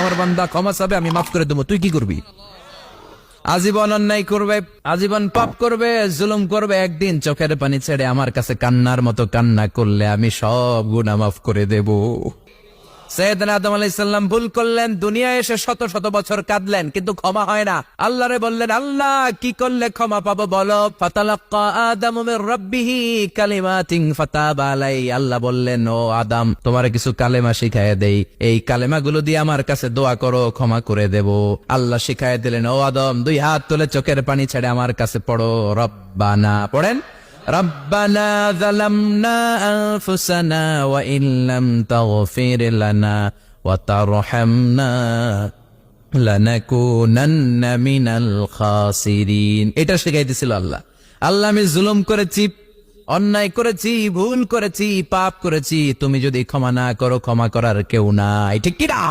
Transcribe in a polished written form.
আমার বান্দা ক্ষমা চাবে, আমি মাফ করে দেবো, তুই কি করবি? আজীবন অন্যায় করবে, আজীবন পাপ করবে, জুলুম করবে, একদিন চোখের পানি ছেড়ে আমার কাছে কান্নার মতো কান্না করলে আমি সব গুনাহ মাফ করে দেব। সাইয়েদনা আদম আলাইহিস সালাম ভুল করলেন, দুনিয়ায় এসে শত শত বছর কাঁদলেন, কিন্তু ক্ষমা হয় না। আল্লাহরে বললেন, আল্লাহ কি করলে ক্ষমা পাবো বলো? ফাতালাক্কা আদামু মির রাব্বিহি কালিমাতিন ফাতাবা আলাই। আল্লাহ বললেন, ও আদম, তোমারে কিছু কালেমা শিখায়ে দেই, এই কালেমাগুলো দিয়ে আমার কাছে দোয়া করো, ক্ষমা করে দেব। আল্লাহ শিখায়ে দিলেন, ও আদম, দুই হাত তুলে চোখের পানি ছেড়ে আমার কাছে পড়ো, রব্বানা, পড়েন, ربنا ظلمنا أنفسنا وإن لم تغفر لنا وترحمنا لنكونن من الخاسرين। এটা শিখাই দিছিল আল্লাহ। আল্লাহ, আমি জুলুম করেছি, অন্যায় করেছি, ভুল করেছি, পাপ করেছি, তুমি যদি ক্ষমা না করো ক্ষমা করার কেউ নাই, ঠিক কি না?